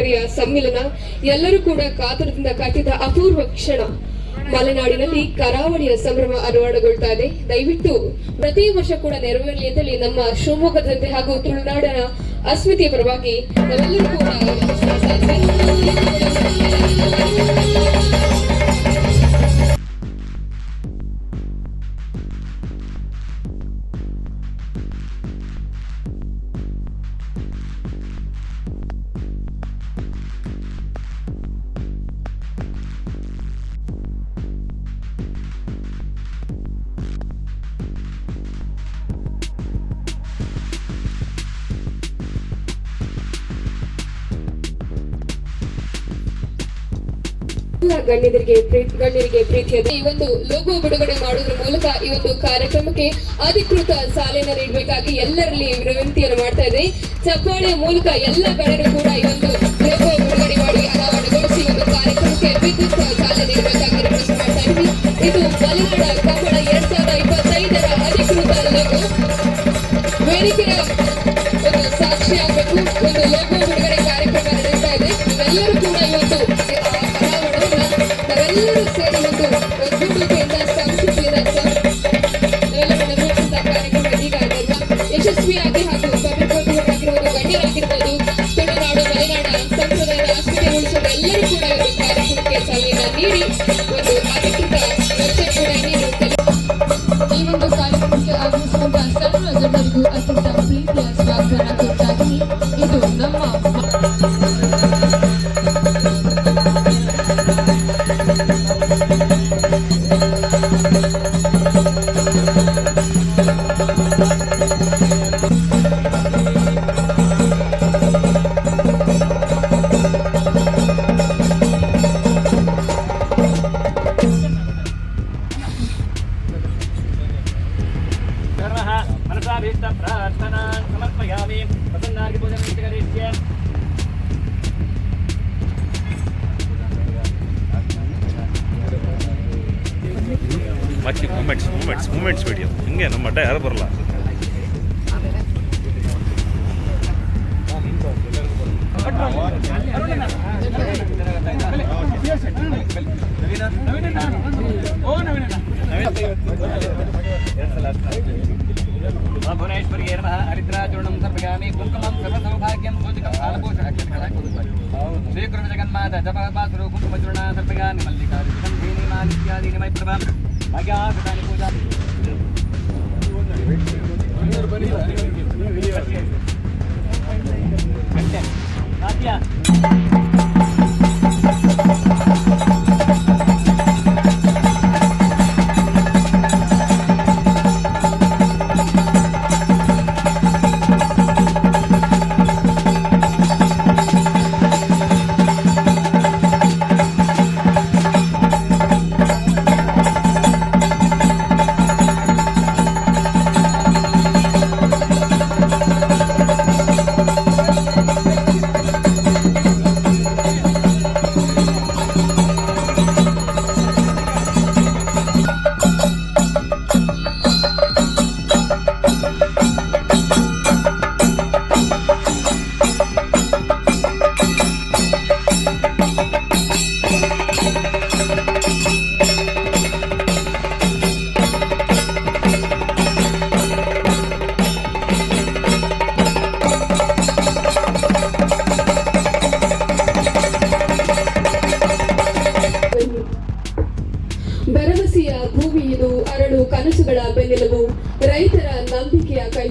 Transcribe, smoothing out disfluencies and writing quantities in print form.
ಪರಂಪರೆಯ ಸಮ್ಮಿಲನ, ಎಲ್ಲರೂ ಕೂಡ ಕಾತರದಿಂದ ಕಾಯ್ತಿದ್ದ ಅಪೂರ್ವ ಕ್ಷಣ. ಮಲೆನಾಡಿನಲ್ಲಿ ಕರಾವಳಿಯ ಸಂಭ್ರಮ ಅರವಾಡಗೊಳ್ತಾ ಇದೆ. ದಯವಿಟ್ಟು ಪ್ರತಿ ವರ್ಷ ಕೂಡ ನೆರವೇರಲಿ ಅಂತೇಳಿ ನಮ್ಮ ಶಿವಮೊಗ್ಗದ ಜನತೆ ಹಾಗೂ ತುಳುನಾಡಿನ ಅಸ್ಮಿತೆಯ ಪರವಾಗಿ ನಾವೆಲ್ಲರೂ ಕೂಡ ಗಣ್ಯರಿಗೆ ಪ್ರೀತಿಯಾದ ಈ ಒಂದು ಲೋಗೋ ಬಿಡುಗಡೆ ಮಾಡುವುದರ ಮೂಲಕ ಈ ಒಂದು ಕಾರ್ಯಕ್ರಮಕ್ಕೆ ಅಧಿಕೃತ ಚಾಲನೆ ನೀಡಬೇಕಾಗಿ ಎಲ್ಲರಲ್ಲಿ ವಿನಂತಿಯನ್ನು ಮಾಡ್ತಾ ಇದೆ. ಚಪ್ಪಾಳೆಯ ಮೂಲಕ ಎಲ್ಲ ಗಣ್ಯರು ಕೂಡ ಈ ಒಂದು ಲೋಗೋ ಬಿಡುಗಡೆ ಮಾಡಿ ಅನಾವರಣಗೊಳಿಸಿ ಒಂದು ಕಾರ್ಯಕ್ರಮಕ್ಕೆ ವಿದ್ಯುತ್ ಚಾಲನೆ ನೀಡಬೇಕಾಗಿ ರಿಕ್ವೆಸ್ಟ್ ಮಾಡ್ತಾ ಇದ್ವಿ. ಇದು ಮಲೆನಾಡ ಕನ್ನಡ 2025ರ ಅಧಿಕೃತ ಲೋಗೋ. ವೇದಿಕೆಯ ಒಂದು ಸಾಕ್ಷಿ ಆಗಬೇಕು. ಒಂದು ಲೋಗೋ ಬಿಡುಗಡೆ ಕಾರ್ಯಕ್ರಮ ನಡೆಸ್ತಾ ಇದೆ. ಇವೆಲ್ಲರೂ ಕೂಡ ಇವತ್ತು ನಾವೆಲ್ಲರೂ ಸೇರಿ ಒಂದು ಒಗ್ಗೂಡಿಕೆಯಿಂದ ಸಂಸ್ಕೃತಿಯಿಂದ ನಿರ್ವಹಿಸಿದ ಕಾರ್ಯಕ್ರಮ ಇದೀಗ ಯಶಸ್ವಿಯಾಗಿ ಹಾಗೂ ಪವಿತ್ರವಾಗಿರುವುದು ಗಣ್ಯರಾಗಿರ್ಬೋದು, ತುಳುನಾಡು ಮಲೆನಾಡ ಸಂಪ್ರದಾಯದ ಅಸ್ಮಿತೆ ಉಳಿಸುವ ಎಲ್ಲರೂ ಕೂಡ ಒಂದು ಕಾರ್ಯಕ್ರಮಕ್ಕೆ ಚಾಲನೆ ನೀಡಿ ಒಂದು ಅಧಿಕೃತ ವೆಬ್ಸೈಟ್ ಕೂಡ ನೀಡುತ್ತದೆ. ಈ ಒಂದು ಕಾರ್ಯಕ್ರಮಕ್ಕೆ ಆಗಮಿಸುವಂತ ಸರ್ವ ಜನರಿಗೂ ಅತ್ಯಂತ ಪ್ರೀತಿಯ ಸ್ವಾಗತವನ್ನು ಕೊಡ್ತಾ ಇದ್ದೀನಿ. ಇದು ನಮ್ಮ ಮೂಮೆಂಟ್ಸ್ ವಿಡಿಯೋ ಹಿಂಗೆ ನಮ್ಮ ಅಡ್ಡ ಯಾರು ಬರಲ್ಲ. ಭುವನೇಶ್ವರಿ ಹರಿದ್ರಾಚೂರ್ಣಂ ಸರ್ವಗಾಮಿ ಕುಂಕುಮಂ ಸರ್ವಸೌಭಾಗ್ಯಂ ಸೂಚಕಂ ಶ್ರೀಕೃಷ್ಣ ಜಗನ್ಮಾತ ಜಪಪಾಸುರು ಕುಂಕುಮಚೂರ್ಣ ಸರ್ವಗಾಮಿ ಮಲ್ಲಿಕಾರ್ಜುನಂ ಧೀನಿಮಾನಿತ್ಯಾದೀನಿ ಮೈಪ್ರಭಾಂ ಭಾಗ್ಯಾಕೃತಾನಿ ಪೂಜಾ ಭರವಸೆಯ ಭೂಮಿ ಇದು, ಅರಳು ಕನಸುಗಳ ಬೆನ್ನೆಲುಬು, ರೈತರ ನಂಬಿಕೆಯ ಕೈ.